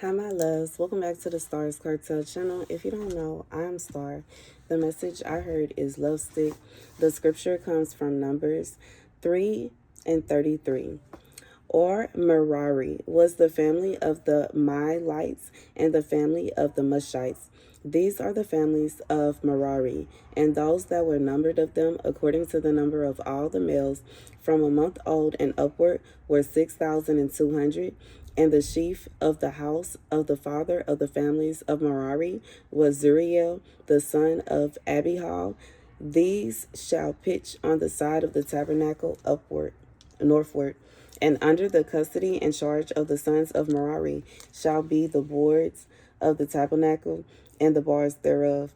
Hi, my loves. Welcome back to the Starscartel channel. If you don't know, I'm Star. The message I heard is love stick. The scripture comes from Numbers 3 and 33. Or Merari was the family of the Mahlites and the family of the Mushites. These are the families of Merari, and those that were numbered of them according to the number of all the males from a month old and upward were 6,200. And the chief of the house of the father of the families of Merari was Zuriel, the son of Abihal. These shall pitch on the side of the tabernacle northward, and under the custody and charge of the sons of Merari shall be the boards of the tabernacle, and the bars thereof,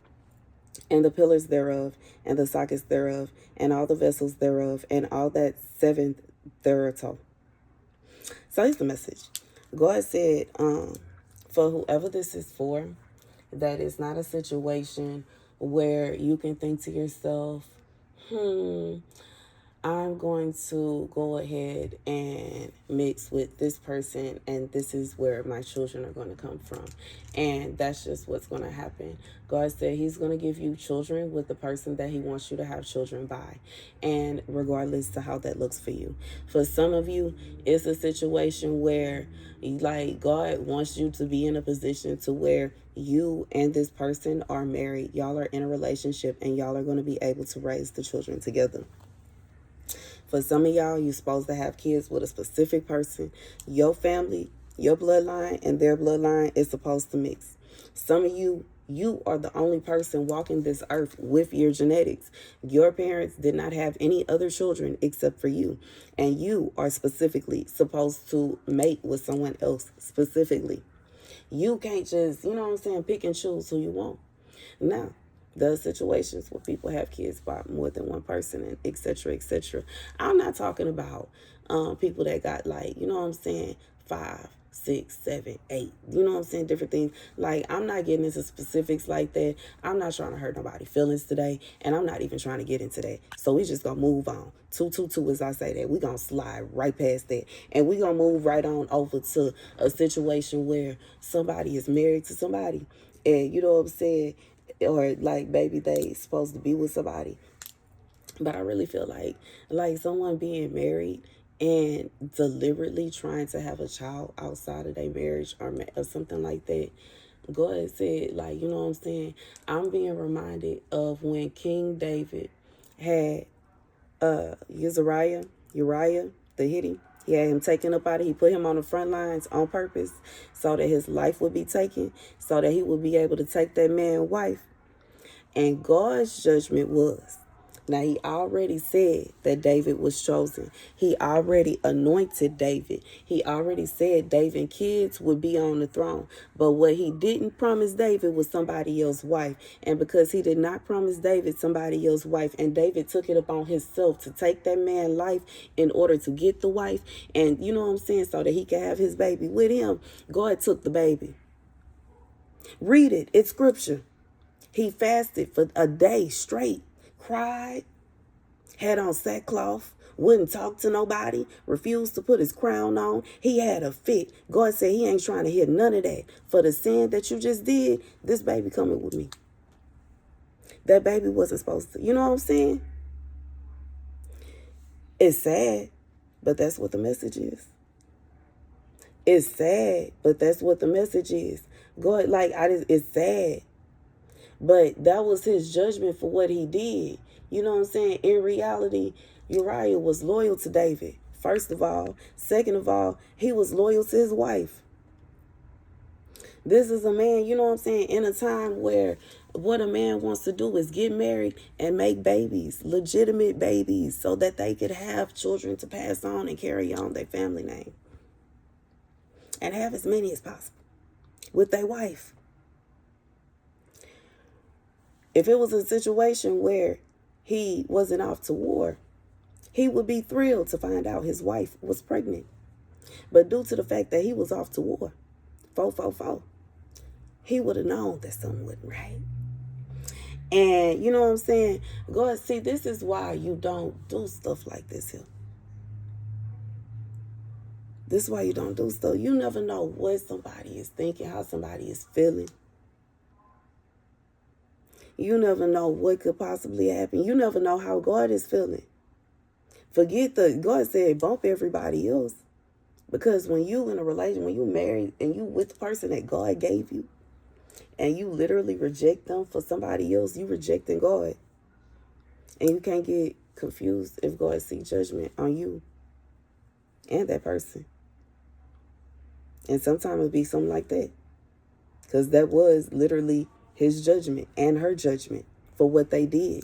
and the pillars thereof, and the sockets thereof, and all the vessels thereof, and all that seventh thereof. So here's the message. God said, for whoever this is for, that it's not a situation where you can think to yourself, I'm going to go ahead and mix with this person, and this is where my children are going to come from. And that's just what's going to happen. God said he's going to give you children with the person that he wants you to have children by, and regardless to how that looks for you. For some of you, it's a situation where like God wants you to be in a position to where you and this person are married. Y'all are in a relationship, and y'all are going to be able to raise the children together. For some of y'all, you're supposed to have kids with a specific person. Your family, your bloodline, and their bloodline is supposed to mix. Some of you, you are the only person walking this earth with your genetics. Your parents did not have any other children except for you. And you are specifically supposed to mate with someone else specifically. You can't just, pick and choose who you want. Now, the situations where people have kids by more than one person, and et cetera, et cetera. I'm not talking about people that got five, six, seven, eight. Different things. Like, I'm not getting into specifics like that. I'm not trying to hurt nobody's feelings today, and I'm not even trying to get into that. So we just gonna move on. 222, as I say that. We gonna slide right past that, and we gonna move right on over to a situation where somebody is married to somebody, and you know what I'm saying, or like maybe they supposed to be with somebody. But I really feel like someone being married and deliberately trying to have a child outside of their marriage, or something like that. God said, I'm being reminded of when King David had Uriah the Hittite. He had him taken up out of, he put him on the front lines on purpose so that his life would be taken, so that he would be able to take that man's wife. And God's judgment was, now he already said that David was chosen. He already anointed David. He already said David's kids would be on the throne. But what he didn't promise David was somebody else's wife. And because he did not promise David somebody else's wife, and David took it upon himself to take that man's life in order to get the wife, and so that he could have his baby with him, God took the baby. Read it. It's scripture. He fasted for a day straight, cried, had on sackcloth, wouldn't talk to nobody, refused to put his crown on. He had a fit. God said he ain't trying to hear none of that. For the sin that you just did, this baby coming with me. That baby wasn't supposed to. You know what I'm saying? It's sad, but that's what the message is. It's sad, but that's what the message is. God, it's sad. But that was his judgment for what he did. You know what I'm saying? In reality, Uriah was loyal to David, first of all. Second of all, he was loyal to his wife. This is a man, in a time where what a man wants to do is get married and make babies, legitimate babies, so that they could have children to pass on and carry on their family name. And have as many as possible with their wife. If it was a situation where he wasn't off to war, he would be thrilled to find out his wife was pregnant. But due to the fact that he was off to war, 444, he would have known that something wasn't right. And you know what I'm saying? God, see, this is why you don't do stuff like this here. This is why you don't do stuff. You never know what somebody is thinking, how somebody is feeling. You never know what could possibly happen. You never know how God is feeling. God said bump everybody else. Because when you in a relation, when you married and you with the person that God gave you, and you literally reject them for somebody else, you rejecting God. And you can't get confused if God see judgment on you and that person. And sometimes it'll be something like that. Because that was literally his judgment and her judgment for what they did.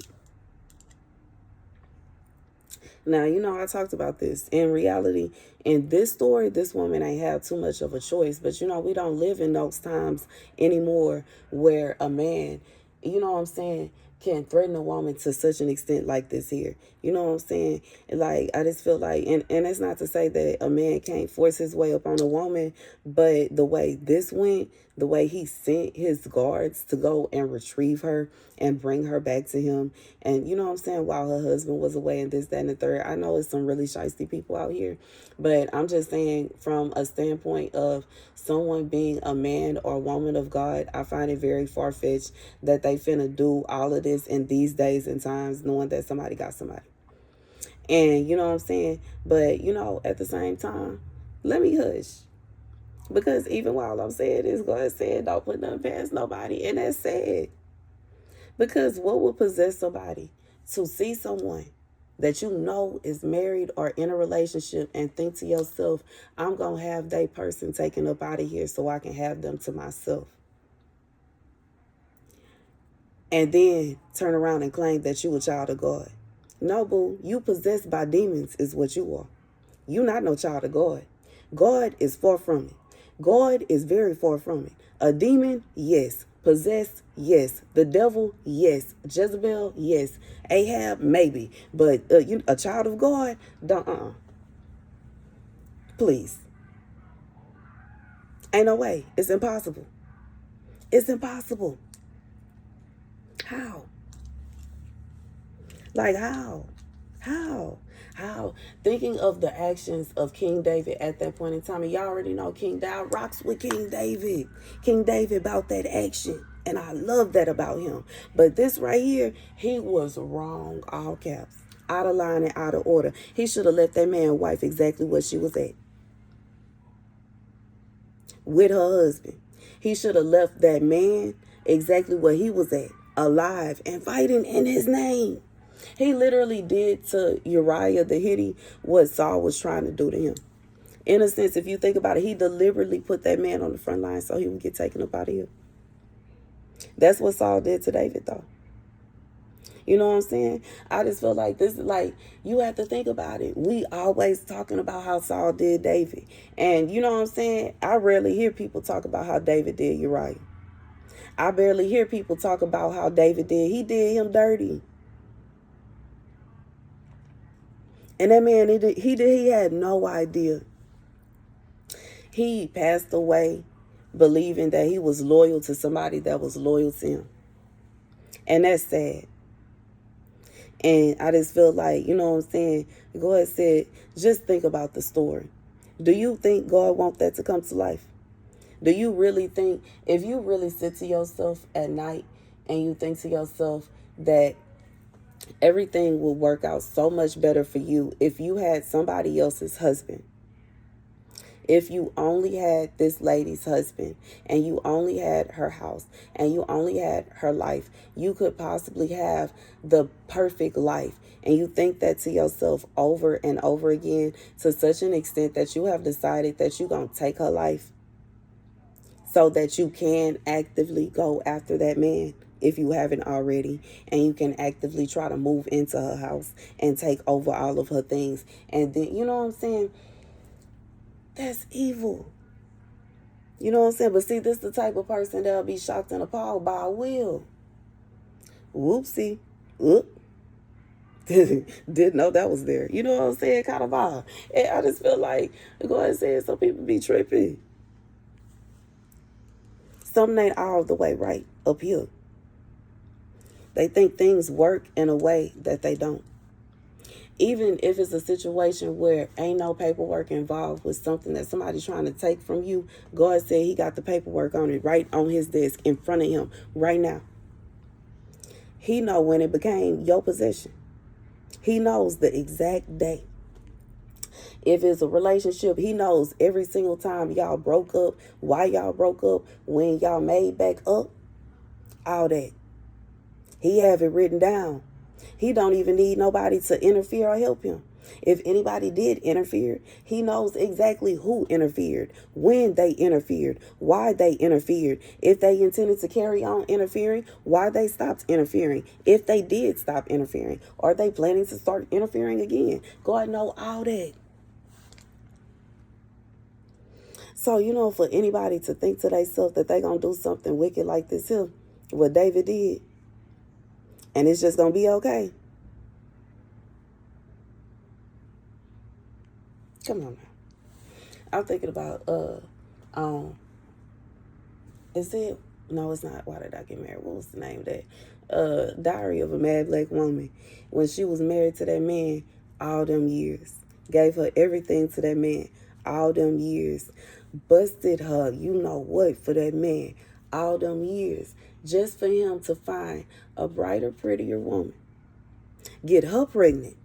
Now, I talked about this. In reality, in this story, this woman ain't have too much of a choice. But, we don't live in those times anymore where a man, what I'm saying, can threaten a woman to such an extent like this here. You know what I'm saying? Like, I just feel like, and it's not to say that a man can't force his way up on a woman, but the way this went, the way he sent his guards to go and retrieve her and bring her back to him. And you know what I'm saying? While her husband was away and this, that, and the third. I know it's some really shiesty people out here, but I'm just saying from a standpoint of someone being a man or woman of God, I find it very far-fetched that they finna do all of this in these days and times knowing that somebody got somebody. And you know what I'm saying? But, at the same time, let me hush. Because even while I'm saying this, God said, don't put nothing past nobody. And that's sad. Because what would possess somebody to see someone that you know is married or in a relationship and think to yourself, I'm going to have that person taken up out of here so I can have them to myself. And then turn around and claim that you a child of God. No, boo, you possessed by demons is what you are. You not no child of God. God is far from it. God is very far from it. A demon, yes. Possessed, yes. The devil, yes. Jezebel, yes. Ahab, maybe. But a child of God, don't. Please. Ain't no way. It's impossible. It's impossible. How? Like how? How? Thinking of the actions of King David at that point in time, and y'all already know King David rocks with King David. King David about that action. And I love that about him. But this right here, he was wrong, all caps. Out of line and out of order. He should have left that man's wife exactly where she was at. With her husband. He should have left that man exactly where he was at. Alive and fighting in his name. He literally did to Uriah the Hittite what Saul was trying to do to him. In a sense, if you think about it, he deliberately put that man on the front line so he would get taken up out of here. That's what Saul did to David, though. You know what I'm saying? I just feel like this is like, you have to think about it. We always talking about how Saul did David. And you know what I'm saying? I rarely hear people talk about how David did Uriah. I barely hear people talk about how David did. He did him dirty. And that man, he had no idea. He passed away believing that he was loyal to somebody that was loyal to him. And that's sad. And I just feel like, you know what I'm saying? God said, just think about the story. Do you think God wants that to come to life? Do you really think, if you really sit to yourself at night and you think to yourself that everything will work out so much better for you if you had somebody else's husband. If you only had this lady's husband and you only had her house and you only had her life, you could possibly have the perfect life. And you think that to yourself over and over again to such an extent that you have decided that you're going to take her life so that you can actively go after that man. If you haven't already, and you can actively try to move into her house and take over all of her things. And then, you know what I'm saying? That's evil. You know what I'm saying? But see, this is the type of person that'll be shocked and appalled by a will. Whoopsie. Oop. Didn't know that was there. You know what I'm saying? Kind of vibe. And I just feel like, go ahead and say it, some people be tripping. Something ain't all the way right up here. They think things work in a way that they don't. Even if it's a situation where ain't no paperwork involved with something that somebody's trying to take from you, God said he got the paperwork on it right on his desk in front of him right now. He know when it became your possession. He knows the exact day. If it's a relationship, he knows every single time y'all broke up, why y'all broke up, when y'all made back up, all that. He have it written down. He don't even need nobody to interfere or help him. If anybody did interfere, he knows exactly who interfered, when they interfered, why they interfered, if they intended to carry on interfering, why they stopped interfering, if they did stop interfering, are they planning to start interfering again? God know all that. So, for anybody to think to themselves that they going to do something wicked like this here, what David did, and it's just going to be okay. Come on now. I'm thinking about, is it, no, it's not Why Did I Get Married? What was the name of that? Diary of a Mad Black Woman. When she was married to that man all them years. Gave her everything to that man all them years. Busted her, you know what, for that man all them years. Just for him to find a brighter, prettier woman. Get her pregnant.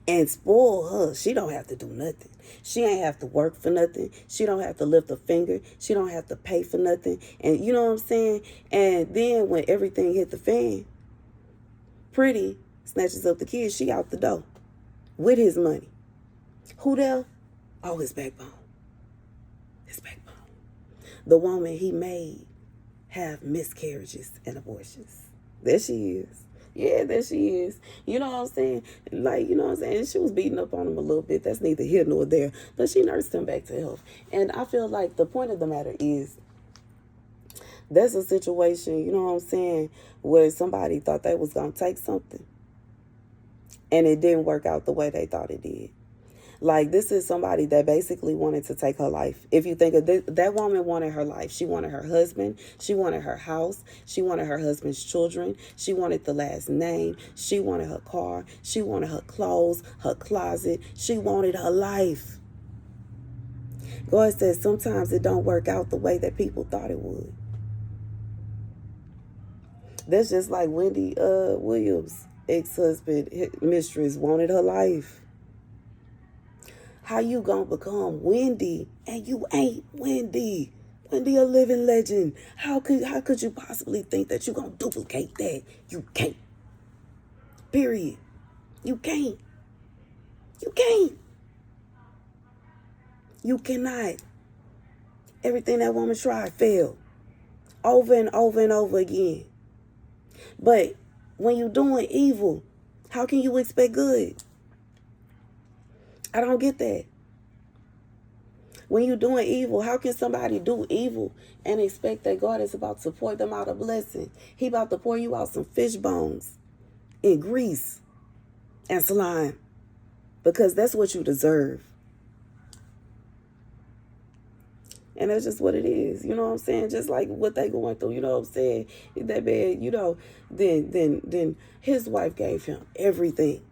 And spoil her. She don't have to do nothing. She ain't have to work for nothing. She don't have to lift a finger. She don't have to pay for nothing. And you know what I'm saying? And then when everything hit the fan, Pretty snatches up the kids. She out the door with his money. Who there? Oh, his backbone. His backbone. The woman he made have miscarriages and abortions. There she is. Yeah, there she is. You know what I'm saying? Like, you know what I'm saying? She was beating up on him a little bit. That's neither here nor there. But she nursed him back to health. And I feel like the point of the matter is, that's a situation, you know what I'm saying, where somebody thought they was going to take something. And it didn't work out the way they thought it did. Like, this is somebody that basically wanted to take her life. If you think of this, that woman wanted her life. She wanted her husband. She wanted her house. She wanted her husband's children. She wanted the last name. She wanted her car. She wanted her clothes, her closet. She wanted her life. God says sometimes it don't work out the way that people thought it would. That's just like Wendy Williams' ex-husband, mistress, wanted her life. How you gonna become Wendy and you ain't Wendy? Wendy a living legend. How could you possibly think that you gonna duplicate that? You can't. Period. You can't. You can't. You cannot. Everything that woman tried failed. Over and over and over again. But when you're doing evil, how can you expect good? I don't get that. When you're doing evil, how can somebody do evil and expect that God is about to pour them out a blessing? He about to pour you out some fish bones and grease and slime, because that's what you deserve. And that's just what it is. You know what I'm saying? Just like what they going through. You know what I'm saying? That bad, then his wife gave him everything.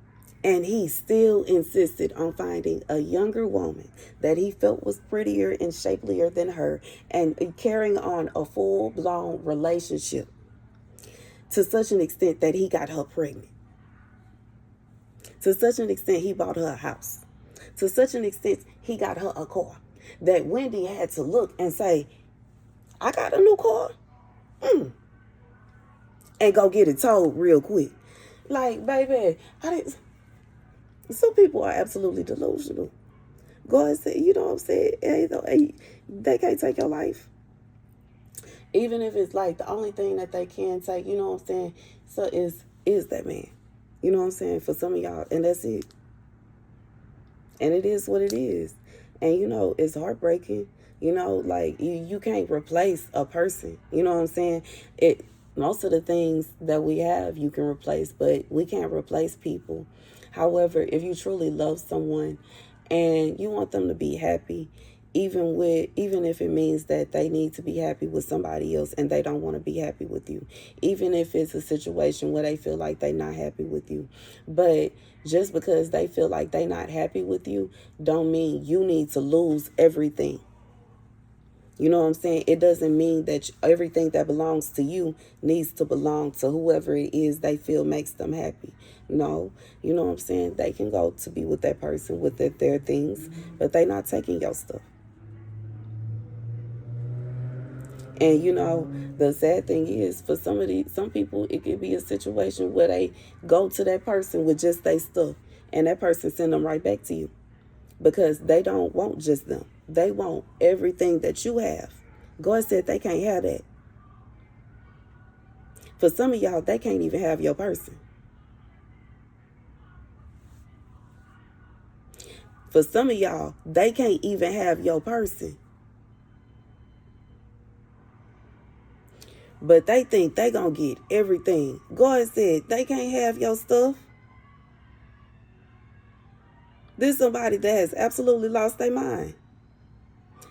And he still insisted on finding a younger woman that he felt was prettier and shapelier than her, and carrying on a full-blown relationship to such an extent that he got her pregnant. To such an extent he bought her a house. To such an extent he got her a car. That Wendy had to look and say, I got a new car? And go get it towed real quick. Like, baby, some people are absolutely delusional. God said, you know what I'm saying? Hey, they can't take your life. Even if it's like the only thing that they can take, you know what I'm saying? So is that man. You know what I'm saying? For some of y'all, and that's it. And it is what it is. And, it's heartbreaking. Like, you can't replace a person. You know what I'm saying? Most of the things that we have, you can replace, but we can't replace people. However, if you truly love someone and you want them to be happy, even if it means that they need to be happy with somebody else and they don't want to be happy with you, even if it's a situation where they feel like they're not happy with you. But just because they feel like they're not happy with you don't mean you need to lose everything. You know what I'm saying? It doesn't mean that everything that belongs to you needs to belong to whoever it is they feel makes them happy. No, you know what I'm saying? They can go to be with that person with their things, but they not taking your stuff. And you know, the sad thing is for some people, it could be a situation where they go to that person with just their stuff and that person send them right back to you because they don't want just them. They want everything that you have. God said they can't have that. For some of y'all, they can't even have your person. For some of y'all, they can't even have your person. But they think they gonna get everything. God said they can't have your stuff. This is somebody that has absolutely lost their mind.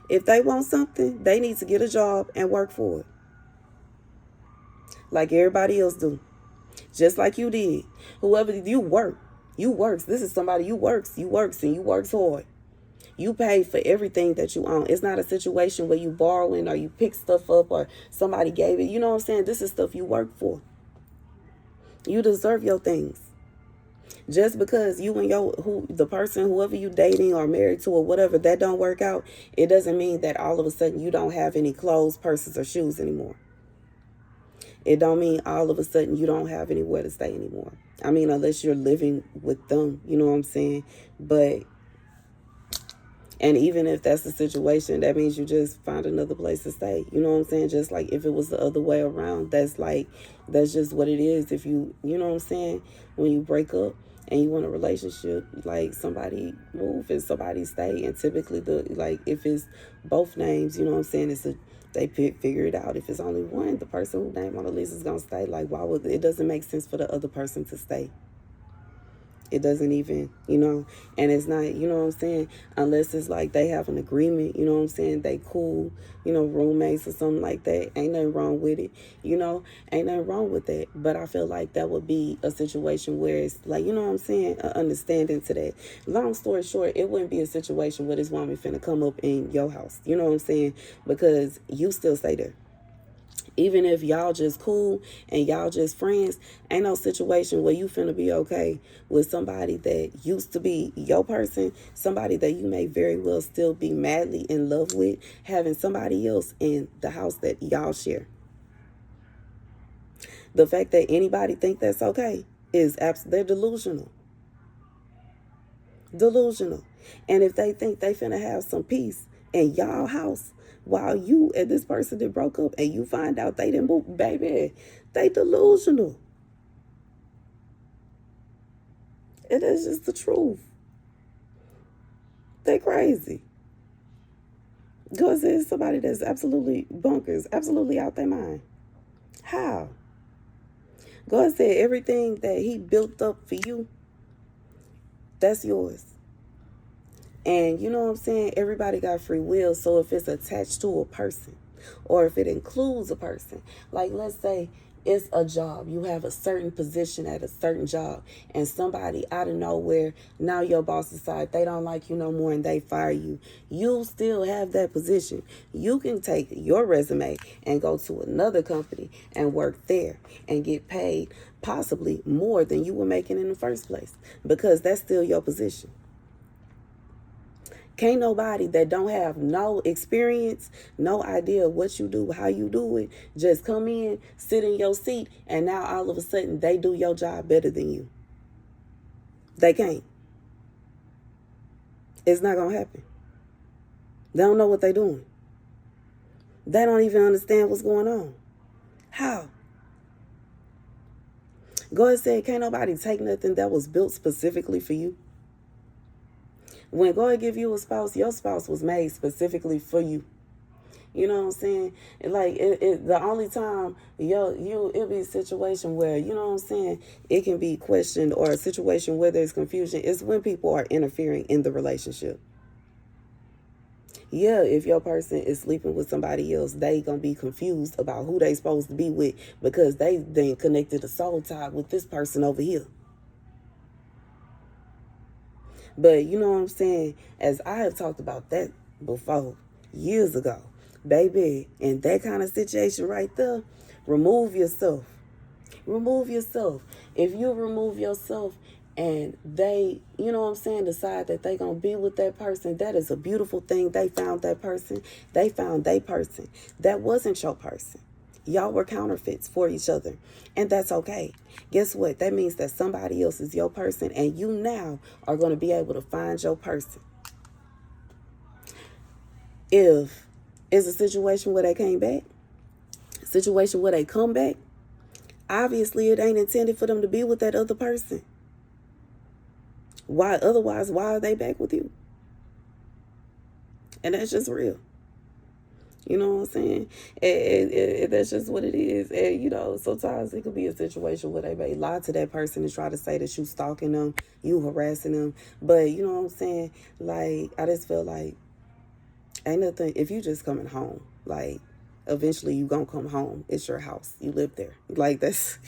If they want something, they need to get a job and work for it. Like everybody else do. Just like you did. Whoever you work. You works. This is somebody you works and you works hard. You pay for everything that you own. It's not a situation where you borrowing or you pick stuff up or somebody gave it. You know what I'm saying? This is stuff you work for. You deserve your things. Just because you and the person, whoever you dating or married to or whatever, that don't work out, it doesn't mean that all of a sudden you don't have any clothes, purses, or shoes anymore. It don't mean all of a sudden you don't have anywhere to stay anymore. I mean, unless you're living with them, you know what I'm saying? And even if that's the situation, that means you just find another place to stay. You know what I'm saying? Just like if it was the other way around, that's just what it is. If you know what I'm saying? When you break up and you want a relationship, like somebody move and somebody stay. And typically if it's both names, you know what I'm saying? They figure it out. If it's only one, the person whose name on the list is going to stay. Like, it doesn't make sense for the other person to stay. It doesn't even, and it's not, you know what I'm saying, unless it's like they have an agreement, you know what I'm saying, they cool, roommates or something like that. Ain't nothing wrong with it, ain't nothing wrong with that. But I feel like that would be a situation where it's like, you know what I'm saying, an understanding to that. Long story short, it wouldn't be a situation where this woman finna come up in your house, you know what I'm saying, because you still stay there. Even if y'all just cool and y'all just friends, ain't no situation where you finna be okay with somebody that used to be your person, somebody that you may very well still be madly in love with, having somebody else in the house that y'all share. The fact that anybody think that's okay is they're delusional. Delusional. And if they think they finna have some peace in y'all house, while you and this person that broke up and you find out they didn't move, baby, they delusional. It is just the truth. They crazy. God says somebody that's absolutely bonkers, absolutely out their mind. How? God said everything that he built up for you, that's yours. And you know what I'm saying? Everybody got free will. So if it's attached to a person or if it includes a person, like let's say it's a job. You have a certain position at a certain job and somebody out of nowhere, now your boss decide they don't like you no more and they fire you. You still have that position. You can take your resume and go to another company and work there and get paid possibly more than you were making in the first place because that's still your position. Can't nobody that don't have no experience, no idea what you do, how you do it, just come in, sit in your seat, and now all of a sudden they do your job better than you. They can't. It's not going to happen. They don't know what they're doing. They don't even understand what's going on. How? God said, can't nobody take nothing that was built specifically for you. When God give you a spouse, your spouse was made specifically for you. You know what I'm saying? Like the only time it'll be a situation where, you know what I'm saying, it can be questioned or a situation where there's confusion is when people are interfering in the relationship. Yeah, if your person is sleeping with somebody else, they gonna be confused about who they supposed to be with because they then connected a soul tie with this person over here. But you know what I'm saying? As I have talked about that before, years ago, baby, in that kind of situation right there, remove yourself. Remove yourself. If you remove yourself and they, you know what I'm saying, decide that they gonna be with that person, that is a beautiful thing. They found that person. They found their person. That wasn't your person. Y'all were counterfeits for each other. And that's okay. Guess what? That means that somebody else is your person and you now are going to be able to find your person. If it's a situation where they came back, situation where they come back, obviously it ain't intended for them to be with that other person. Why? Otherwise, why are they back with you? And that's just real. You know what I'm saying? And that's just what it is. And, you know, sometimes it could be a situation where they may lie to that person and try to say that you stalking them, you harassing them. But, you know what I'm saying? Like, I just feel like ain't nothing, if you just coming home, like, eventually you gonna come home. It's your house. You live there. Like, that's...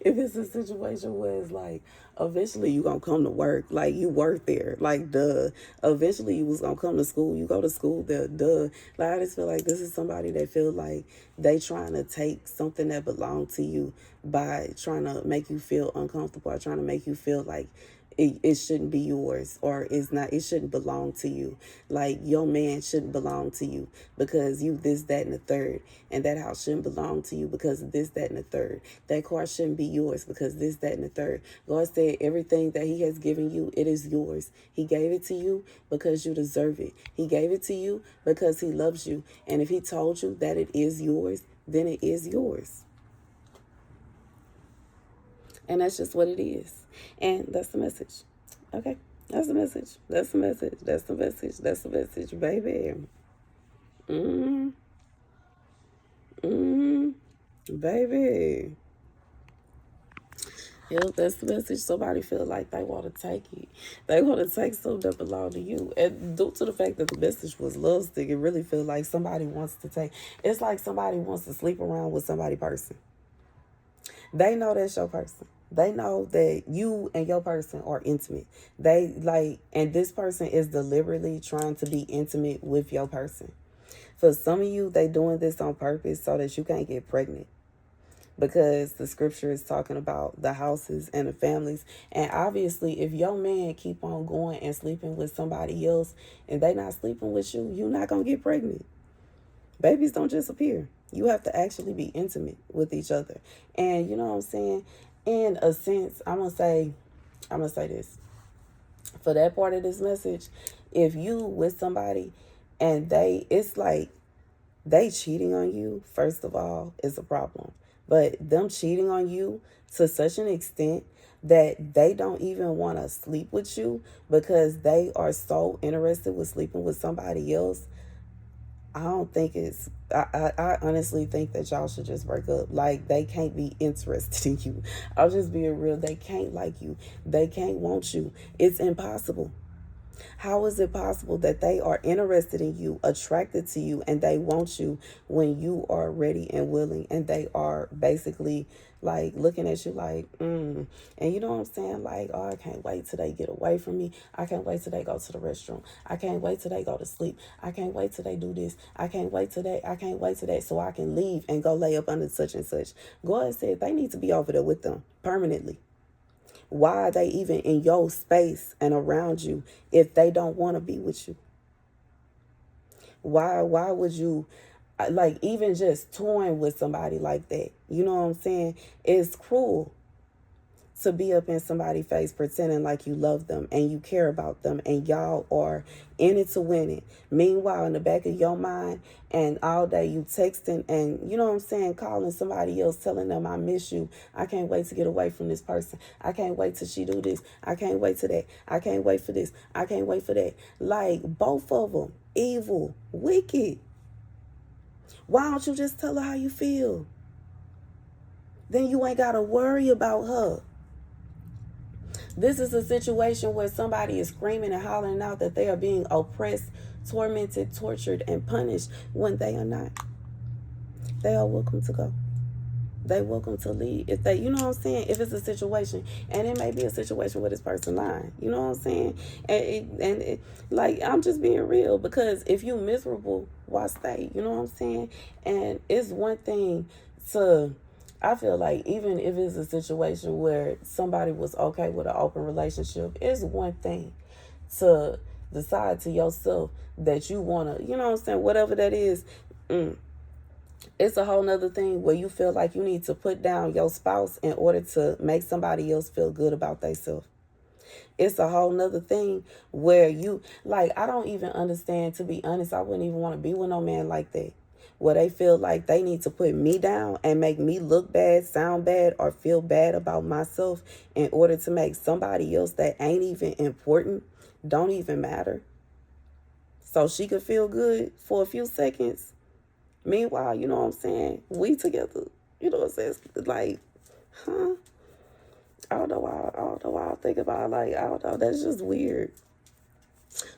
if it's a situation where it's like eventually you gonna come to work, like you work there, like duh. Eventually you was gonna come to school, you go to school there, duh. Like I just feel like this is somebody that feel like they trying to take something that belonged to you by trying to make you feel uncomfortable or trying to make you feel like it shouldn't be yours or it shouldn't belong to you. Like your man shouldn't belong to you because you this, that, and the third. And that house shouldn't belong to you because of this, that, and the third. That car shouldn't be yours because this, that, and the third. God said everything that he has given you, it is yours. He gave it to you because you deserve it. He gave it to you because he loves you. And if he told you that it is yours, then it is yours. And that's just what it is. And that's the message. Okay? That's the message. That's the message. That's the message. That's the message, baby. Mm-hmm. Mm-hmm. Baby. Yep, that's the message. Somebody feel like they want to take it. They want to take something that belong to you. And due to the fact that the message was love stick, it really feel like somebody wants to take. It's like somebody wants to sleep around with somebody person. They know that's your person. They know that you and your person are intimate. They like, and this person is deliberately trying to be intimate with your person. For some of you, they doing this on purpose so that you can't get pregnant. Because the scripture is talking about the houses and the families. And obviously, if your man keep on going and sleeping with somebody else and they not sleeping with you, you're not going to get pregnant. Babies don't just appear. You have to actually be intimate with each other. And you know what I'm saying? In a sense, I'm gonna say this. For that part of this message, if you with somebody and it's like they cheating on you, first of all, is a problem. But them cheating on you to such an extent that they don't even want to sleep with you because they are so interested with sleeping with somebody else, I don't think it's. I honestly think that y'all should just break up. Like they can't be interested in you. I'll just being real. They can't like you. They can't want you. It's impossible. How is it possible that they are interested in you, attracted to you, and they want you when you are ready and willing and they are basically like looking at you like, And you know what I'm saying? Like, oh, I can't wait till they get away from me. I can't wait till they go to the restroom. I can't wait till they go to sleep. I can't wait till they do this. I can't wait till that. I can't wait till that so I can leave and go lay up under such and such. God said they need to be over there with them permanently. Why are they even in your space and around you if they don't want to be with you? Why would you like even just toying with somebody like that? You know what I'm saying? It's cruel to be up in somebody's face pretending like you love them and you care about them and y'all are in it to win it. Meanwhile, in the back of your mind and all day you texting and, you know what I'm saying, calling somebody else, telling them I miss you. I can't wait to get away from this person. I can't wait till she do this. I can't wait to that. I can't wait for this. I can't wait for that. Like both of them, evil, wicked. Why don't you just tell her how you feel? Then you ain't got to worry about her. This is a situation where somebody is screaming and hollering out that they are being oppressed tormented, tortured, and punished when they are not. They are welcome to go. They welcome to leave. If they, you know what I'm saying? If it's a situation, and it may be a situation where this person lying, you know what I'm saying? Like, I'm just being real, because if you miserable, why stay? You know what I'm saying? And it's one thing to, I feel like, even if it's a situation where somebody was okay with an open relationship, it's one thing to decide to yourself that you want to, you know what I'm saying, whatever that is. It's a whole nother thing where you feel like you need to put down your spouse in order to make somebody else feel good about themselves. It's a whole nother thing where you, like, I don't even understand, to be honest. I wouldn't even want to be with no man like that, where they feel like they need to put me down and make me look bad, sound bad, or feel bad about myself in order to make somebody else that ain't even important, don't even matter, so she could feel good for a few seconds. Meanwhile, you know what I'm saying, we together, you know what I'm saying? It's like, huh? I don't know why I think about it. Like, I don't know. That's just weird.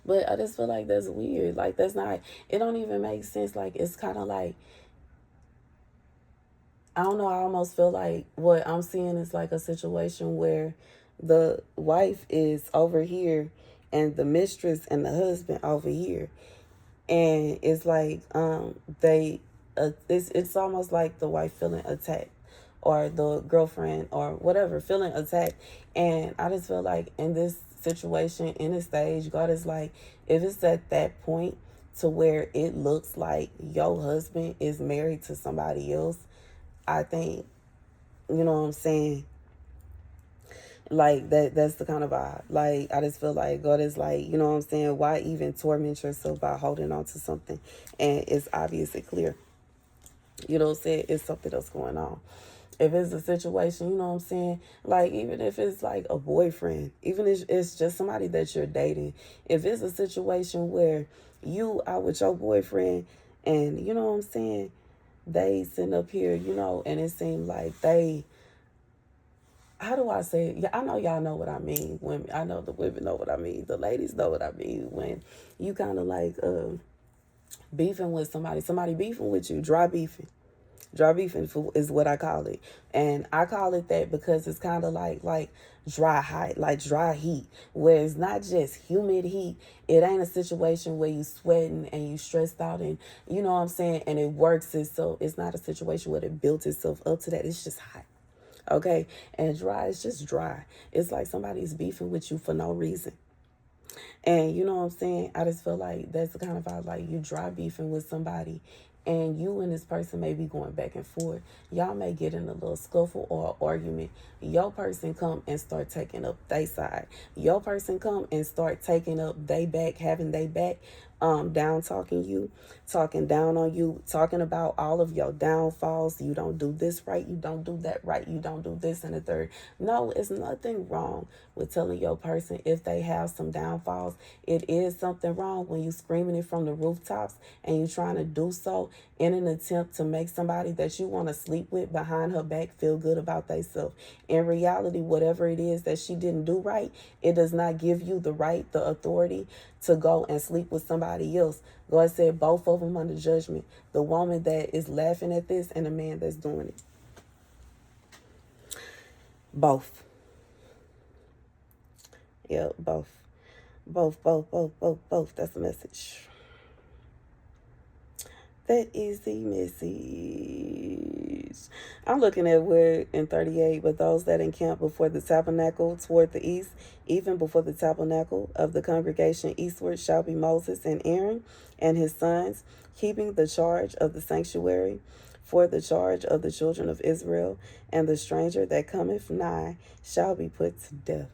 But I just feel like that's weird. Like, that's not, it don't even make sense. Like, it's kind of like, I don't know. I almost feel like what I'm seeing is like a situation where the wife is over here and the mistress and the husband over here. And it's like, it's almost like the wife feeling attacked, or the girlfriend or whatever feeling attacked. And I just feel like in this situation, in this stage, God is like, if it's at that point to where it looks like your husband is married to somebody else, I think, you know what I'm saying, like, that's the kind of vibe. Like, I just feel like God is like, you know what I'm saying, why even torment yourself by holding on to something and it's obvious and clear, you know what I'm saying, it's something else going on. If it's a situation, you know what I'm saying, like, even if it's like a boyfriend, even if it's just somebody that you're dating, if it's a situation where you out with your boyfriend and, you know what I'm saying, they sitting up here, you know, and it seemed like they, how do I say it? Yeah, I know y'all know what I mean. When I know the women know what I mean. The ladies know what I mean. When you kind of like beefing with somebody beefing with you, dry beefing. Dry beefing is what I call it. And I call it that because it's kind of like dry hot, like dry heat, where it's not just humid heat. It ain't a situation where you sweating and you stressed out and, you know what I'm saying, and it works. So it's not a situation where it built itself up to that. It's just hot. Okay, and dry is just dry. It's like somebody's beefing with you for no reason. And you know what I'm saying? I just feel like that's the kind of vibe, like you dry beefing with somebody and you and this person may be going back and forth. Y'all may get in a little scuffle or argument. Your person come and start taking up they side. Your person come and start taking up they back, having they back, down talking you, talking down on you, talking about all of your downfalls. You don't do this right, you don't do that right, you don't do this and the third. No, it's nothing wrong with telling your person if they have some downfalls. It is something wrong when you screaming it from the rooftops and you trying to do so in an attempt to make somebody that you want to sleep with behind her back feel good about themselves. In reality, whatever it is that she didn't do right, it does not give you the right, the authority to go and sleep with somebody else. God said both of them under judgment. The woman that is laughing at this and the man that's doing it. Both. Yeah, both. Both. That's the message. That is the message. I'm looking at where in 38, but those that encamp before the tabernacle toward the east, even before the tabernacle of the congregation eastward, shall be Moses and Aaron and his sons, keeping the charge of the sanctuary for the charge of the children of Israel, and the stranger that cometh nigh shall be put to death.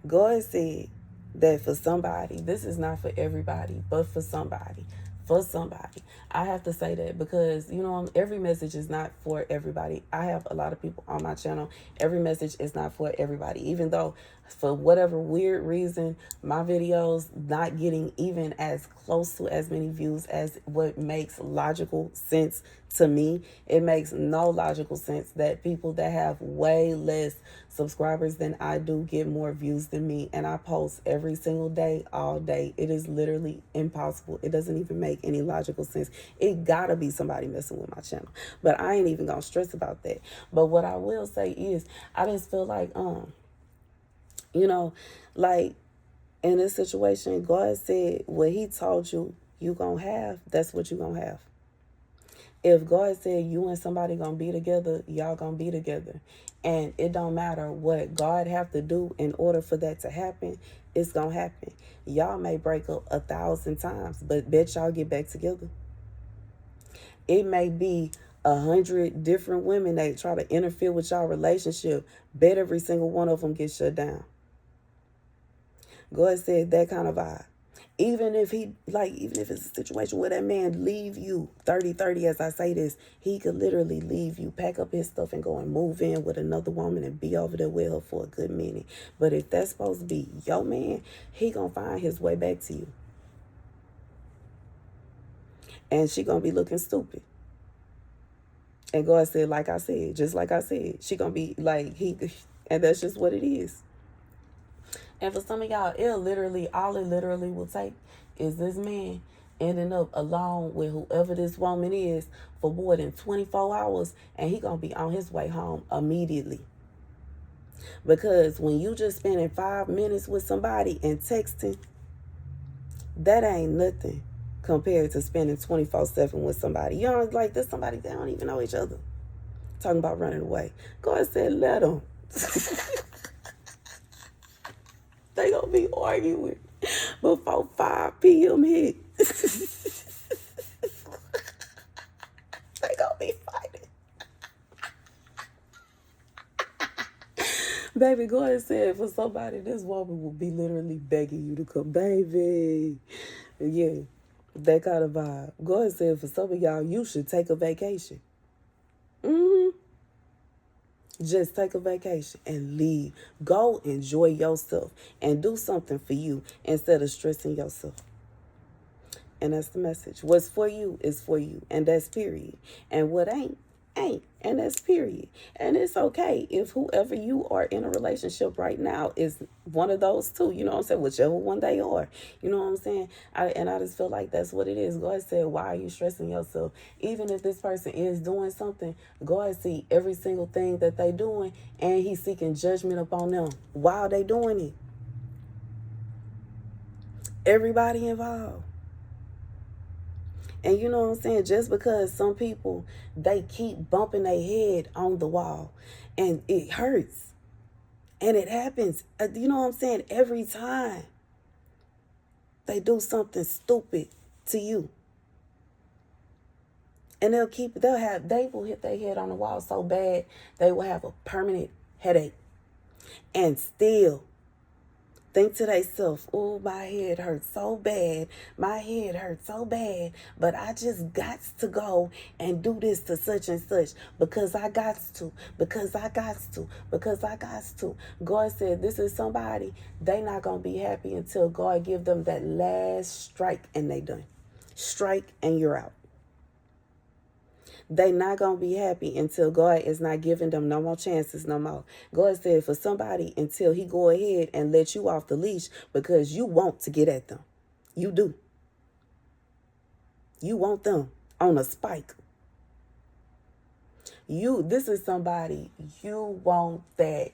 God said that for somebody, this is not for everybody, but for somebody. For somebody. I have to say that because, you know, every message is not for everybody. I have a lot of people on my channel. Every message is not for everybody. Even though for whatever weird reason, my videos not getting even as close to as many views as what makes logical sense to me. It makes no logical sense that people that have way less subscribers than I do get more views than me, and I post every single day, all day. It is literally impossible. It doesn't even make any logical sense. It gotta be somebody messing with my channel, but I ain't even gonna stress about that. But what I will say is, I just feel like you know, like in this situation, God said what he told you you gonna have, that's what you gonna have. If God said you and somebody gonna be together, y'all gonna be together. And it don't matter what God have to do in order for that to happen, it's gonna happen. Y'all may break up 1,000 times, but bet y'all get back together. It may be 100 different women that try to interfere with y'all relationship. Bet every single one of them gets shut down. God said that kind of vibe. Even if it's a situation where that man leave you 30-30, as I say this, he could literally leave you, pack up his stuff and go and move in with another woman and be over there with her for a good minute. But if that's supposed to be your man, he gonna find his way back to you. And she gonna be looking stupid. And God said, like I said, just like I said, she gonna be like and that's just what it is. And for some of y'all, all it literally will take is this man ending up alone with whoever this woman is for more than 24 hours, and he gonna be on his way home immediately. Because when you just spending 5 minutes with somebody and texting, that ain't nothing compared to spending 24/7 with somebody. You know, like this somebody, they don't even know each other. Talking about running away. God said, let them. They gonna be arguing before 5 p.m. hit. They gonna be fighting. Baby, God said for somebody, this woman will be literally begging you to come. Baby. Yeah, that kind of vibe. God said for some of y'all, you should take a vacation. Just take a vacation and leave. Go enjoy yourself and do something for you instead of stressing yourself. And that's the message. What's for you is for you. And that's period. And what ain't, ain't. And that's period. And it's okay if whoever you are in a relationship right now is one of those two. You know what I'm saying? Whichever one they are. You know what I'm saying? I just feel like that's what it is. God said, why are you stressing yourself? Even if this person is doing something, God see every single thing that they doing, and he's seeking judgment upon them while they doing it. Everybody involved. And you know what I'm saying? Just because some people, they keep bumping their head on the wall and it hurts. And it happens, you know what I'm saying? Every time they do something stupid to you. And they will hit their head on the wall so bad, they will have a permanent headache. And still think to themselves, oh, my head hurts so bad. My head hurts so bad. But I just got to go and do this to such and such because I got to. Because I got to. Because I got to. God said this is somebody, they not going to be happy until God give them that last strike and they done. Strike and you're out. They not going to be happy until God is not giving them no more chances no more. God said for somebody until he go ahead and let you off the leash because you want to get at them. You do. You want them on a spike. This is somebody you want that,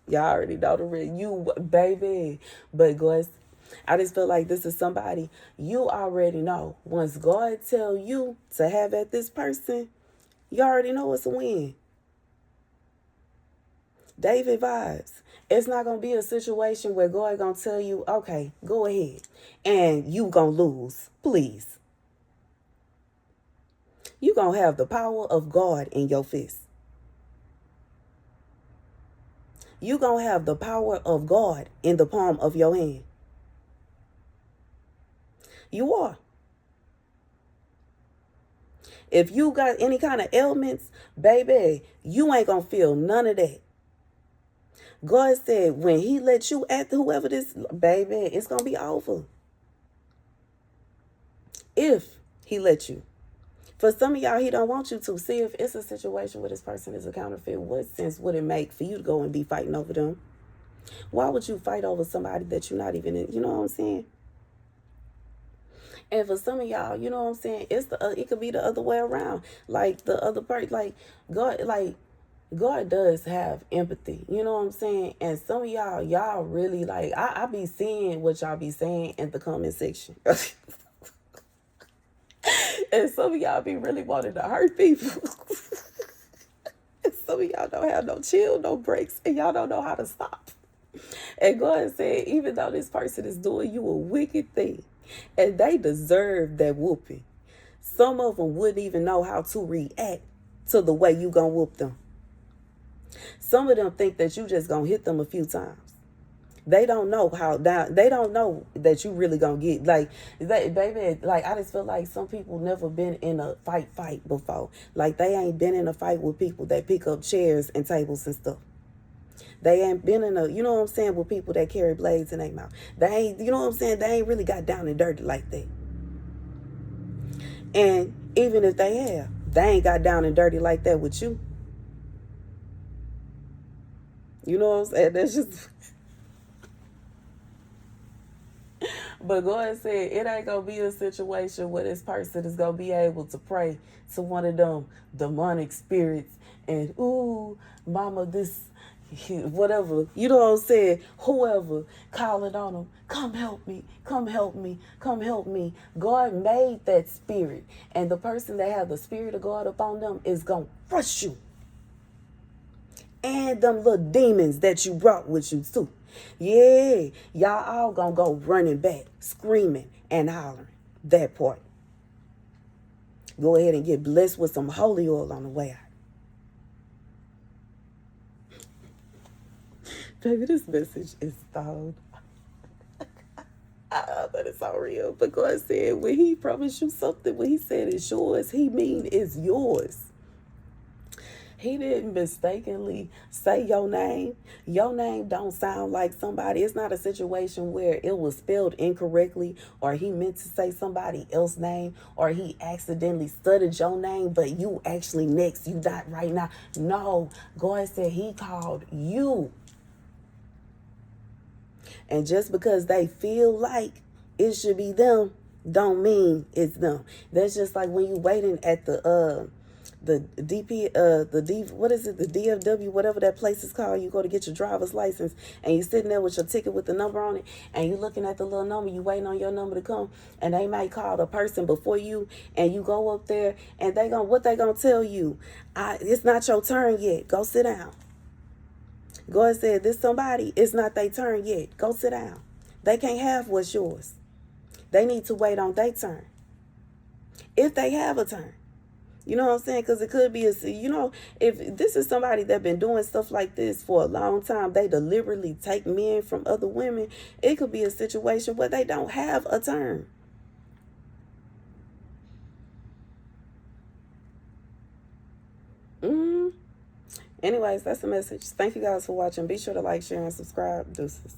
y'all already know the real, you, baby. But God, I just feel like this is somebody you already know. Once God tell you to have at this person, you already know it's a win. David vibes. It's not going to be a situation where God going to tell you, okay, go ahead, and you going to lose. Please. You going to have the power of God in your fist. You going to have the power of God in the palm of your hand. You are. If you got any kind of ailments, baby, you ain't going to feel none of that. God said when he let you at whoever this, baby, it's going to be over. If he let you. For some of y'all, he don't want you to. See, if it's a situation where this person is a counterfeit, what sense would it make for you to go and be fighting over them? Why would you fight over somebody that you're not even in? You know what I'm saying? And for some of y'all, you know what I'm saying? It could be the other way around. Like the other part, God does have empathy. You know what I'm saying? And some of y'all really like, I be seeing what y'all be saying in the comment section. And some of y'all be really wanting to hurt people. And some of y'all don't have no chill, no breaks, and y'all don't know how to stop. And God said, even though this person is doing you a wicked thing, and they deserve that whooping, some of them wouldn't even know how to react to the way you gonna whoop them. Some of them think that you just gonna hit them a few times. They don't know they don't know that you really gonna get, like, baby, like, I just feel like some people never been in a fight before. Like, they ain't been in a fight with people that pick up chairs and tables and stuff. They ain't been in you know what I'm saying, with people that carry blades in their mouth. They ain't, you know what I'm saying, they ain't really got down and dirty like that. And even if they have, they ain't got down and dirty like that with you. You know what I'm saying? That's just... But God said it ain't going to be a situation where this person is going to be able to pray to one of them demonic spirits and, ooh, mama, this, whatever, you know what I'm saying, whoever, calling on them, come help me, come help me, come help me. God made that spirit, and the person that has the spirit of God upon them is going to crush you. And them little demons that you brought with you too. Yeah, y'all all gonna go running back, screaming and hollering. That part. Go ahead and get blessed with some holy oil on the way out. Baby, this message is so... but it's so real. But God said when he promised you something, when he said it's yours, he mean it's yours. He didn't mistakenly say your name. Your name don't sound like somebody. It's not a situation where it was spelled incorrectly, or he meant to say somebody else's name, or he accidentally stuttered your name, but you actually next. You not right now. No, God said he called you. And just because they feel like it should be them, don't mean it's them. That's just like when you waiting at the DP, what is it, the DFW, whatever that place is called. You go to get your driver's license, and you sitting there with your ticket with the number on it, and you looking at the little number, you waiting on your number to come, and they might call the person before you, and you go up there, and what they gonna tell you? It's not your turn yet. Go sit down. God said, this somebody, it's not their turn yet. Go sit down. They can't have what's yours. They need to wait on their turn. If they have a turn. You know what I'm saying? Because it could be if this is somebody that been doing stuff like this for a long time, they deliberately take men from other women, it could be a situation where they don't have a turn. Anyways, that's the message. Thank you guys for watching. Be sure to like, share, and subscribe. Deuces.